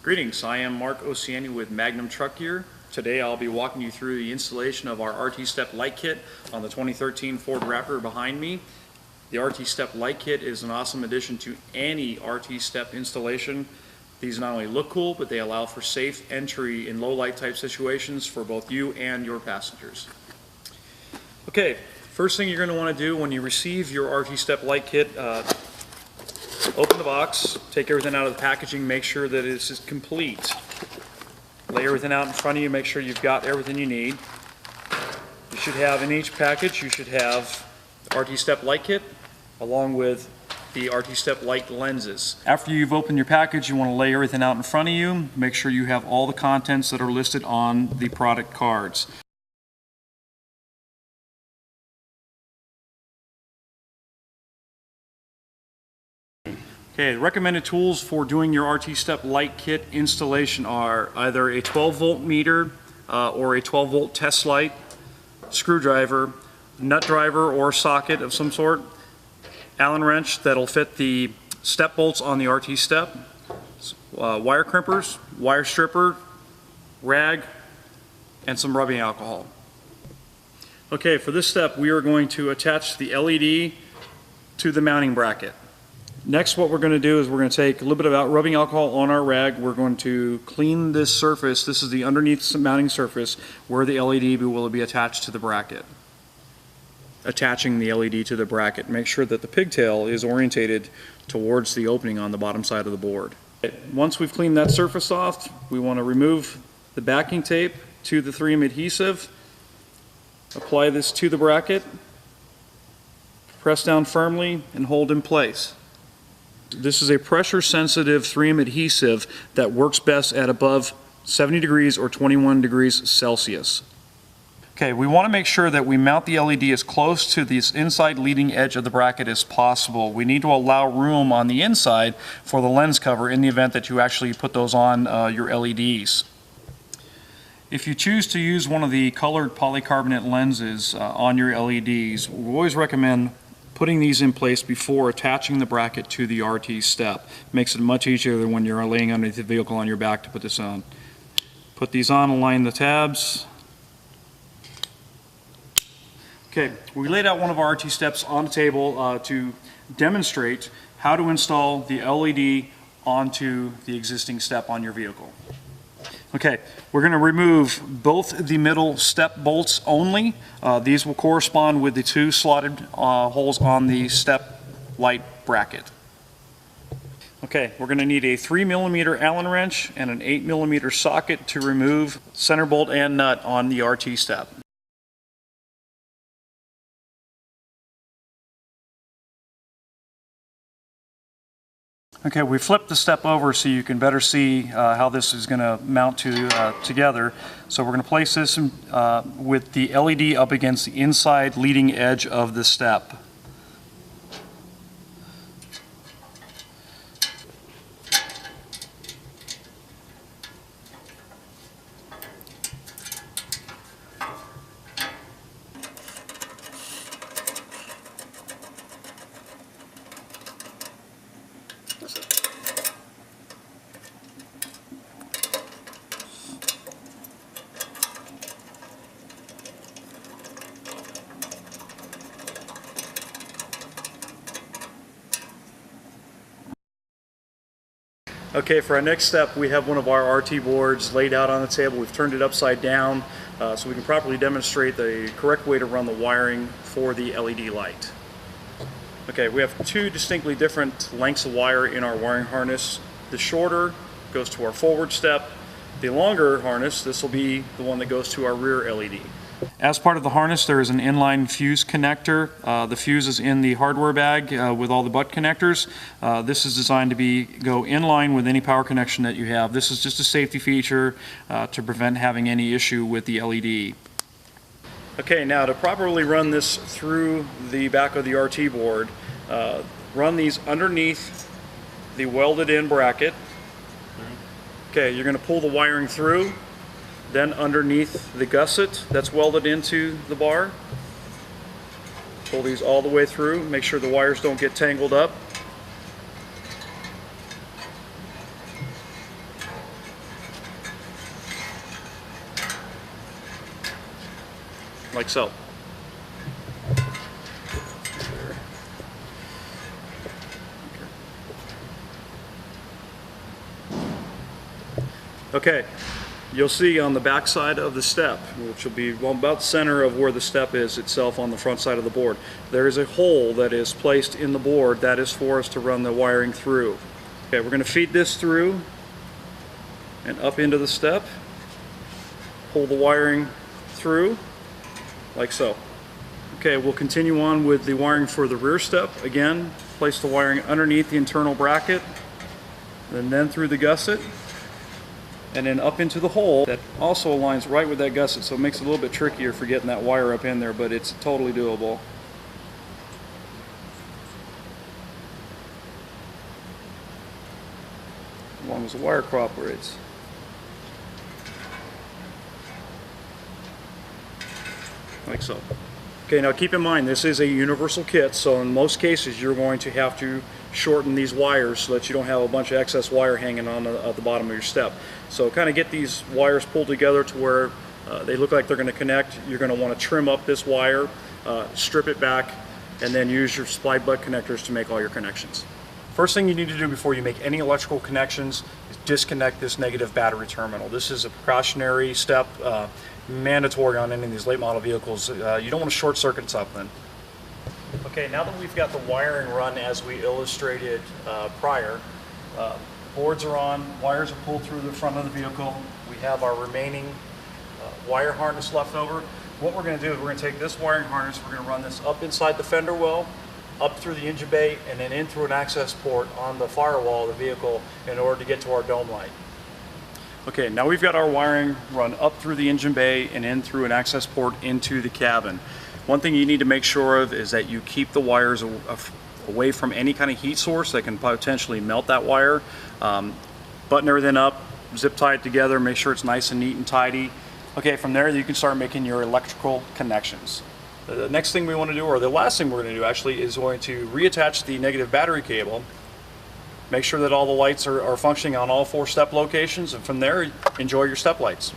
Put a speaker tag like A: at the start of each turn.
A: Greetings, I am Mark Oceani with Magnum Truck Gear. Today I'll be walking you through the installation of our RT Step Light Kit on the 2013 Ford Raptor behind me. The RT Step Light Kit is an awesome addition to any RT Step installation. These not only look cool, but they allow for safe entry in low light type situations for both you and your passengers. Okay, first thing you're going to want to do when you receive your RT Step Light Kit, open the box, take everything out of the packaging, make sure that it is complete. Lay everything out in front of you, make sure you've got everything you need. You should have in each package, you should have the RT Step Light Kit along with the RT Step Light lenses. After you've opened your package, you want to lay everything out in front of you. Make sure you have all the contents that are listed on the product cards. Okay, the recommended tools for doing your RT Step Light Kit installation are either a 12-volt meter or a 12-volt test light, screwdriver, nut driver or socket of some sort, Allen wrench that'll fit the step bolts on the RT Step, wire crimpers, wire stripper, rag, and some rubbing alcohol. Okay, for this step we are going to attach the LED to the mounting bracket. Next, what we're going to do is we're going to take a little bit of rubbing alcohol on our rag. We're going to clean this surface. This is the underneath mounting surface where the LED will be attached to the bracket. Attaching the LED to the bracket, make sure that the pigtail is orientated towards the opening on the bottom side of the board. Once we've cleaned that surface off, we want to remove the backing tape to the 3M adhesive. Apply this to the bracket. Press down firmly and hold in place. This is a pressure-sensitive 3M adhesive that works best at above 70 degrees or 21 degrees Celsius. Okay, we want to make sure that we mount the LED as close to this inside leading edge of the bracket as possible. We need to allow room on the inside for the lens cover in the event that you actually put those on your LEDs. If you choose to use one of the colored polycarbonate lenses on your LEDs, we always recommend putting these in place before attaching the bracket to the RT Step. Makes it much easier than when you're laying underneath the vehicle on your back to put this on. Put these on, align the tabs. Okay, we laid out one of our RT Steps on the table to demonstrate how to install the LED onto the existing step on your vehicle. Okay, we're going to remove both the middle step bolts only. These will correspond with the two slotted holes on the step light bracket. Okay, we're going to need a 3mm Allen wrench and an 8mm socket to remove center bolt and nut on the RT Step. Okay, we flipped the step over so you can better see how this is going to mount together. So we're going to place this with the LED up against the inside leading edge of the step. Okay, for our next step, we have one of our RT boards laid out on the table. We've turned it upside down so we can properly demonstrate the correct way to run the wiring for the LED light. Okay, we have two distinctly different lengths of wire in our wiring harness. The shorter goes to our forward step. The longer harness, this will be the one that goes to our rear LED. As part of the harness, there is an inline fuse connector. The fuse is in the hardware bag with all the butt connectors. This is designed to go in line with any power connection that you have. This is just a safety feature to prevent having any issue with the LED. Okay, now to properly run this through the back of the RT board, run these underneath the welded in bracket. Okay, you're going to pull the wiring through. Then underneath the gusset that's welded into the bar, pull these all the way through, make sure the wires don't get tangled up. like so. Okay, you'll see on the back side of the step, which will be about the center of where the step is itself on the front side of the board, there is a hole that is placed in the board that is for us to run the wiring through. Okay, we're going to feed this through and up into the step, pull the wiring through like so. Okay, we'll continue on with the wiring for the rear step. Again, place the wiring underneath the internal bracket, and then through the gusset, and then up into the hole that also aligns right with that gusset, so it makes it a little bit trickier for getting that wire up in there, but it's totally doable. As long as the wire cooperates. Like so. Okay, now keep in mind this is a universal kit, so in most cases you're going to have to shorten these wires so that you don't have a bunch of excess wire hanging on at the bottom of your step. So kind of get these wires pulled together to where they look like they're going to connect. You're going to want to trim up this wire, strip it back, and then use your supply butt connectors to make all your connections. First thing you need to do before you make any electrical connections is disconnect this negative battery terminal. This is a precautionary step, mandatory on any of these late model vehicles. You don't want to short circuit something. Okay, now that we've got the wiring run as we illustrated prior, boards are on, wires are pulled through the front of the vehicle. We have our remaining wire harness left over. What we're going to do is we're going to take this wiring harness, we're going to run this up inside the fender well, up through the engine bay, and then in through an access port on the firewall of the vehicle in order to get to our dome light. Okay, now we've got our wiring run up through the engine bay and in through an access port into the cabin. One thing you need to make sure of is that you keep the wires away from any kind of heat source that can potentially melt that wire. Button everything up, zip tie it together, make sure it's nice and neat and tidy. Okay, from there you can start making your electrical connections. The next thing we want to do, or the last thing we're going to do actually, is going to reattach the negative battery cable. Make sure that all the lights are functioning on all 4 step locations, and from there, enjoy your step lights.